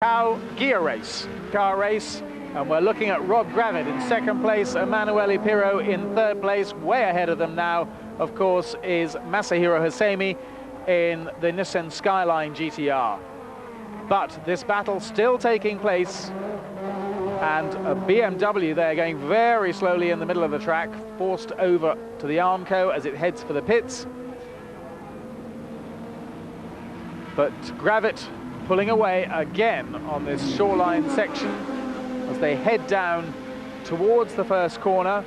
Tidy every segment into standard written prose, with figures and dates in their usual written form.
Macau Guia race, car race, and we're looking at Gravit in second place, Pirro in third place. Way ahead of them now, of course, is Masahiro Hosemi in the Nissan Skyline GTR. But this battle still taking place, and a BMW there going very slowly in the middle of the track, forced over to the Armco as it heads for the pits. But Gravit pulling away again on this shoreline section as they head down towards the first corner.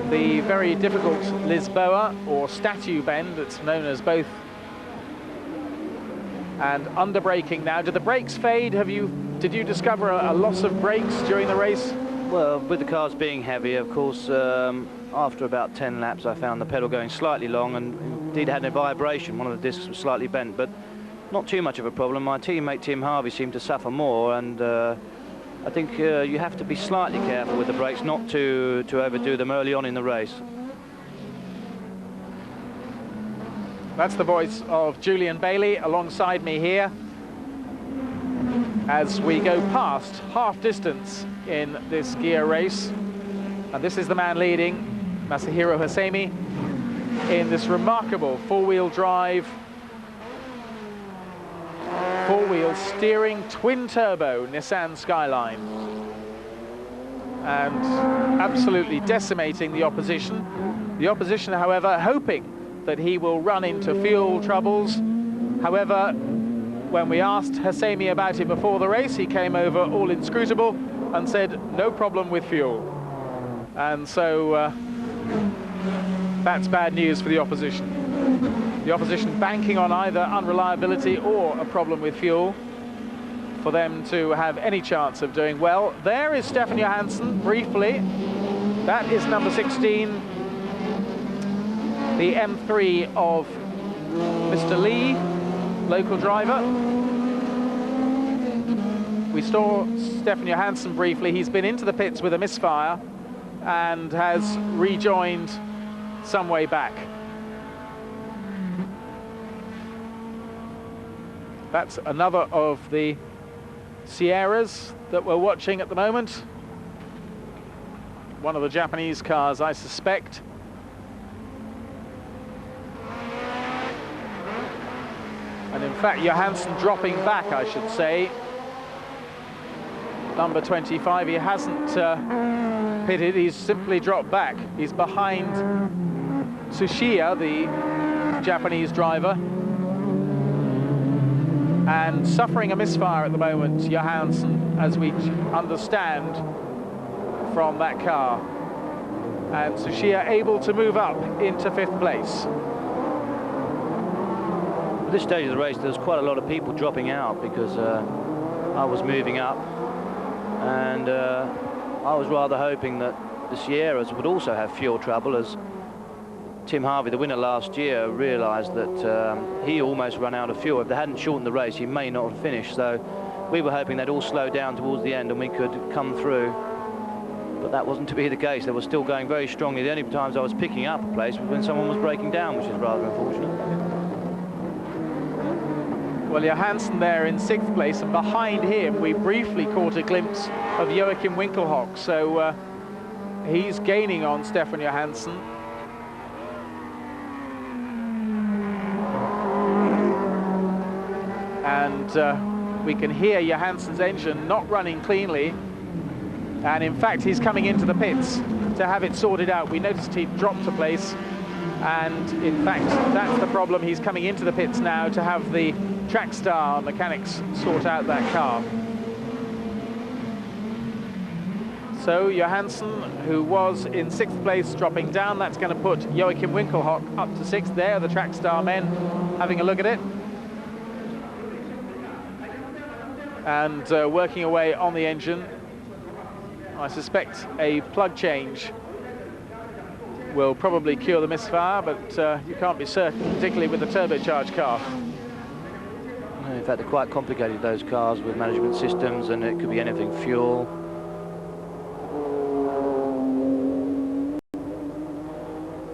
The very difficult Lisboa, or Statue Bend, it's known as both. And under braking now. Did the brakes fade? Did you discover a loss of brakes during the race? Well, with the cars being heavy, of course, after about 10 laps I found the pedal going slightly long, and indeed had a vibration. One of the discs was slightly bent, but not too much of a problem. My teammate Harvey seemed to suffer more, and I think you have to be slightly careful with the brakes, not to overdo them early on in the race. That's the voice of Julian Bailey alongside me here as we go past half distance in this gear race. And this is the man leading, Masahiro Hosemi, in this remarkable four-wheel drive, four-wheel steering twin-turbo Nissan Skyline, and absolutely decimating the opposition. The opposition, however, hoping that he will run into fuel troubles. However, when we asked Hosemi about it before the race, he came over all inscrutable and said no problem with fuel. And so that's bad news for the opposition. The opposition banking on either unreliability or a problem with fuel for them to have any chance of doing well. There is Stefan Johansson, briefly. That is number 16, the M3 of Mr. Lee, local driver. We saw Stefan Johansson briefly. He's been into the pits with a misfire and has rejoined some way back. That's another of the Sierras that we're watching at the moment. One of the Japanese cars, I suspect. And in fact, Johansson dropping back, I should say. Number 25, he hasn't pitted, he's simply dropped back. He's behind Tsuchiya, the Japanese driver. And suffering a misfire at the moment, Johansson, as we understand from that car. And Tsuchiya able to move up into 5th place. At this stage of the race, there's quite a lot of people dropping out because I was moving up, and I was rather hoping that the Sierras would also have fuel trouble, as Tim Harvey, the winner last year, realised that he almost ran out of fuel. If they hadn't shortened the race, he may not have finished. So we were hoping they'd all slow down towards the end and we could come through. But that wasn't to be the case. They were still going very strongly. The only times I was picking up a place was when someone was breaking down, which is rather unfortunate. Well, Johansson there in 6th place, and behind him we briefly caught a glimpse of Joachim Winkelhock. So he's gaining on Stefan Johansson. And we can hear Johansson's engine not running cleanly. And in fact, he's coming into the pits to have it sorted out. We noticed he dropped a place. And in fact, that's the problem. He's coming into the pits now to have the Trackstar mechanics sort out that car. So Johansson, who was in 6th place, dropping down. That's going to put Joachim Winkelhock up to 6th. There, the Trackstar men having a look at it. And working away on the engine. I suspect a plug change will probably cure the misfire, but you can't be certain, particularly with the turbocharged car. In fact, they're quite complicated, those cars, with management systems, and it could be anything, fuel.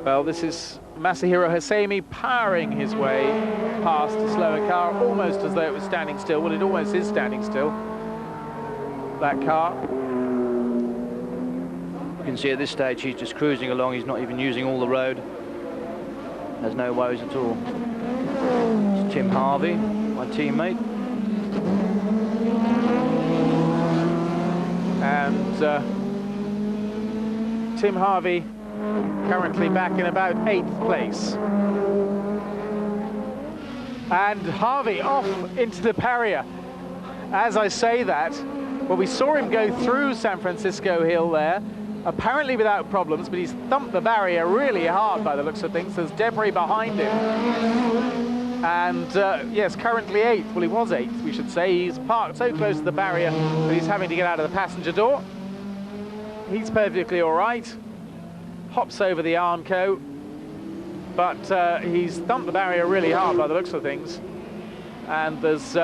Well, this is Masahiro Hosseini powering his way past a slower car, almost as though it was standing still. Well, it almost is standing still, that car. You can see at this stage he's just cruising along. He's not even using all the road. There's no worries at all. It's Tim Harvey, my teammate. And Tim Harvey currently back in about 8th place. And Harvey off into the barrier. As I say that, well, we saw him go through San Francisco Hill there, apparently without problems, but he's thumped the barrier really hard by the looks of things. There's debris behind him. And yes, currently 8th. Well, he was 8th, we should say. He's parked so close to the barrier that he's having to get out of the passenger door. He's perfectly all right. Hops over the Armco, but he's thumped the barrier really hard by the looks of things. And there's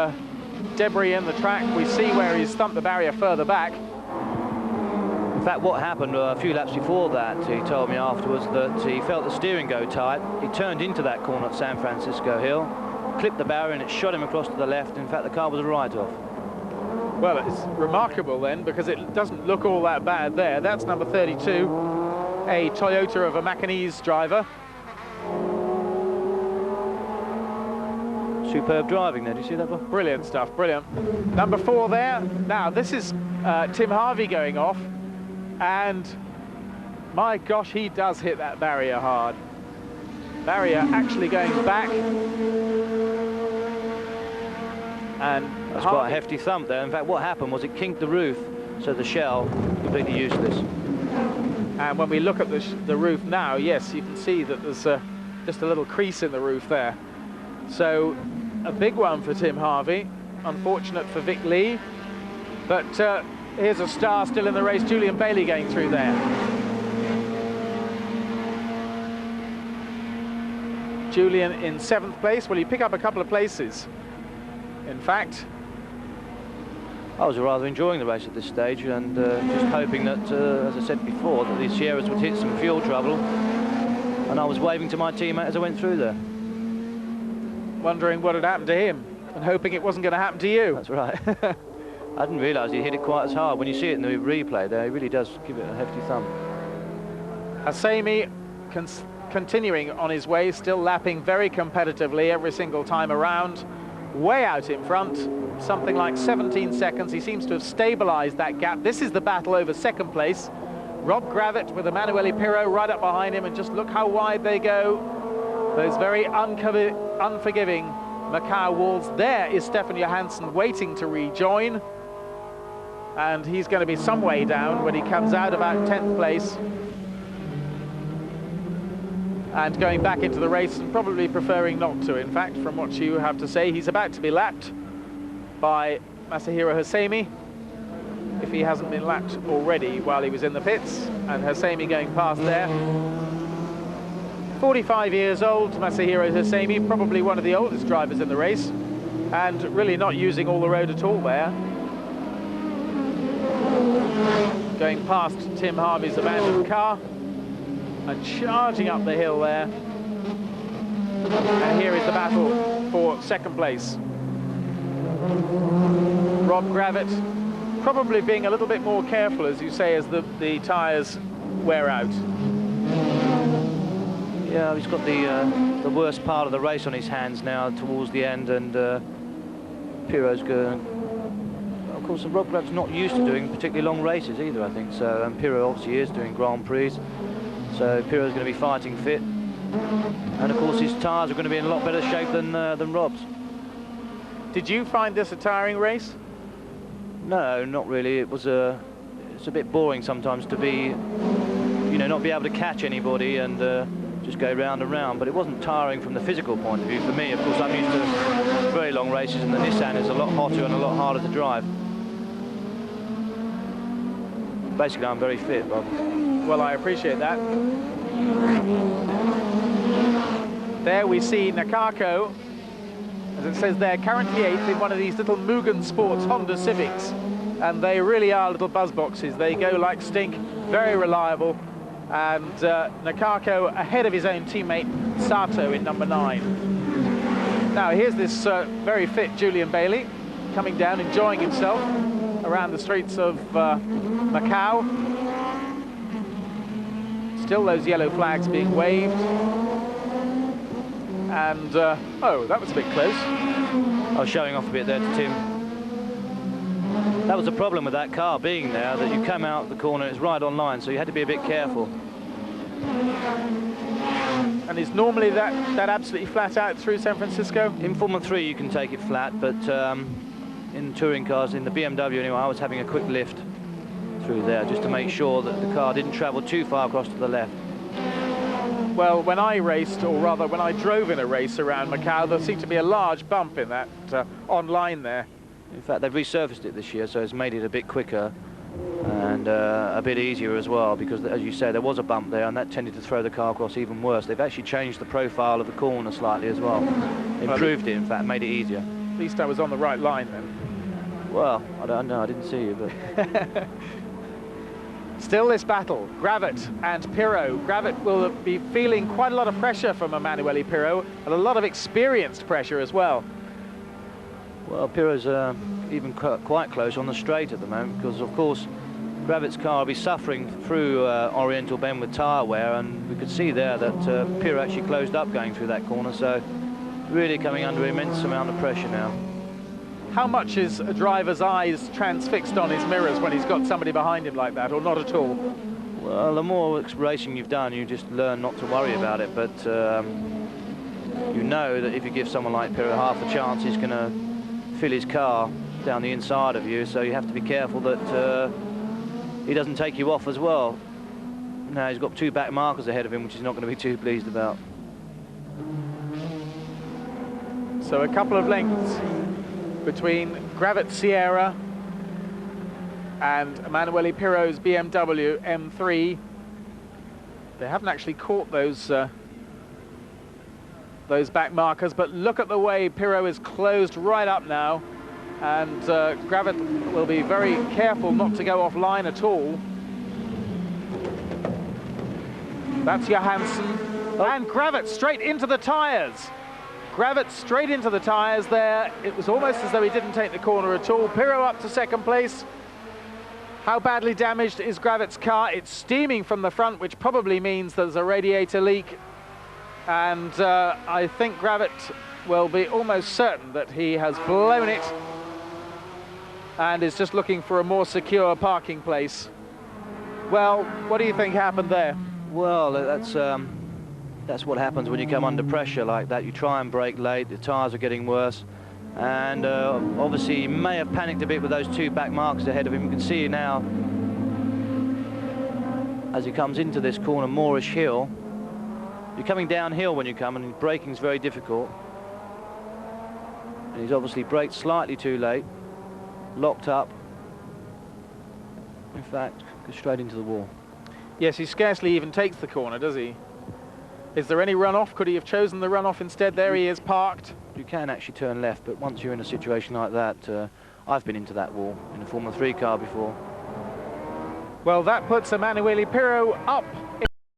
debris in the track. We see where he's thumped the barrier further back. In fact, what happened a few laps before that, he told me afterwards that he felt the steering go tight. He turned into that corner at San Francisco Hill, clipped the barrier, and it shot him across to the left. In fact, the car was a write-off. Well, it's remarkable then, because it doesn't look all that bad there. That's number 32, a Toyota of a Macanese driver. Superb driving there, do you see that, Bob? Brilliant stuff, brilliant. Number 4 there. Now, this is Tim Harvey going off, and my gosh, he does hit that barrier hard. Barrier actually going back. And that's quite a hefty thump there. In fact, what happened was it kinked the roof, so the shell completely useless. And when we look at the roof now, yes, you can see that there's just a little crease in the roof there. So a big one for Tim Harvey. Unfortunate for Vic Lee. But here's a star still in the race, Julian Bailey going through there. Julian in 7th place. Well, he picked up a couple of places. In fact, I was rather enjoying the race at this stage, and just hoping that, as I said before, that these Sierras would hit some fuel trouble. And I was waving to my teammate as I went through there. Wondering what had happened to him, and hoping it wasn't going to happen to you. That's right. I didn't realise he hit it quite as hard. When you see it in the replay there, he really does give it a hefty thump. Hosseini continuing on his way, still lapping very competitively every single time around. Way out in front, something like 17 seconds. He seems to have stabilised that gap. This is the battle over 2nd place. Rob Gravit with Emanuele Pirro right up behind him, and just look how wide they go. Those very unforgiving Macau walls. There is Stefan Johansson waiting to rejoin, and he's going to be some way down when he comes out about 10th place. And going back into the race, and probably preferring not to. In fact, from what you have to say, he's about to be lapped by Masahiro Hosseini, if he hasn't been lapped already while he was in the pits. And Hosseini going past there. 45 years old, Masahiro Hosseini, probably one of the oldest drivers in the race, and really not using all the road at all there. Going past Tim Harvey's abandoned car, and charging up the hill there. And here is the battle for 2nd place. Rob Gravit probably being a little bit more careful, as you say, as the tyres wear out. Yeah, he's got the worst part of the race on his hands now towards the end, and Pirro's going. Of course, Rob Gravit's not used to doing particularly long races either, I think. So, and Pirro obviously is doing Grand Prix. So Pirro's going to be fighting fit, and of course his tyres are going to be in a lot better shape than Rob's. Did you find this a tiring race? No, not really. It's a bit boring sometimes to be, not be able to catch anybody and just go round and round. But it wasn't tiring from the physical point of view for me. Of course, I'm used to very long races, and the Nissan is a lot hotter and a lot harder to drive. Basically, I'm very fit, Bob. Well, I appreciate that. There we see Nakako, as it says there, currently 8th in one of these little Mugen Sports Honda Civics. And they really are little buzz boxes. They go like stink, very reliable. and Nakako ahead of his own teammate Sato in number 9. Now here's this very fit Julian Bailey coming down, enjoying himself around the streets of Macau. Still those yellow flags being waved. And, oh, that was a bit close. I was showing off a bit there to Tim. That was the problem with that car being there, that you come out the corner, it's right on line, so you had to be a bit careful. And is normally that absolutely flat out through San Francisco? In Formula 3 you can take it flat, but in touring cars, in the BMW anyway, I was having a quick lift through there just to make sure that the car didn't travel too far across to the left. Well, when I raced, or rather when I drove in a race around Macau, there seemed to be a large bump in that on-line there. In fact, they've resurfaced it this year, so it's made it a bit quicker and a bit easier as well, because as you say, there was a bump there and that tended to throw the car across even worse. They've actually changed the profile of the corner slightly as well. Improved it, in fact, made it easier. At least I was on the right line then. Well, I don't know, I didn't see you, but... Still this battle, Gravit and Pirro. Gravit will be feeling quite a lot of pressure from Emanuele Pirro, and a lot of experienced pressure as well. Well, Pirro's even quite close on the straight at the moment, because of course Gravit's car will be suffering through Oriental Bend with tyre wear, and we could see there that Pirro actually closed up going through that corner, so really coming under immense amount of pressure now. How much is a driver's eyes transfixed on his mirrors when he's got somebody behind him like that, or not at all? Well, the more racing you've done, you just learn not to worry about it, but you know that if you give someone like Pirro half a chance, he's going to fill his car down the inside of you, so you have to be careful that he doesn't take you off as well. Now he's got 2 back markers ahead of him, which he's not going to be too pleased about. So a couple of lengths between Gravit Sierra and Emanuele Pirro's BMW M3. They haven't actually caught those back markers, but look at the way Pirro is closed right up now, and Gravit will be very careful not to go offline at all. That's Johansson, and Gravit straight into the tyres. Gravit straight into the tyres there. It was almost as though he didn't take the corner at all. Pirro up to second place. How badly damaged is Gravit's car? It's steaming from the front, which probably means there's a radiator leak. And I think Gravit will be almost certain that he has blown it and is just looking for a more secure parking place. Well, what do you think happened there? Well, that's what happens when you come under pressure like that. You try and brake late, the tyres are getting worse, and obviously he may have panicked a bit with those 2 back markers ahead of him. You can see now as he comes into this corner, Moorish Hill. You're coming downhill when you come, and braking's very difficult. And he's obviously braked slightly too late, locked up. In fact, goes straight into the wall. Yes, he scarcely even takes the corner, does he? Is there any runoff? Could he have chosen the runoff instead? There he is parked. You can actually turn left, but once you're in a situation like that, I've been into that wall in a Formula 3 car before. Well, that puts Emanuele Pirro up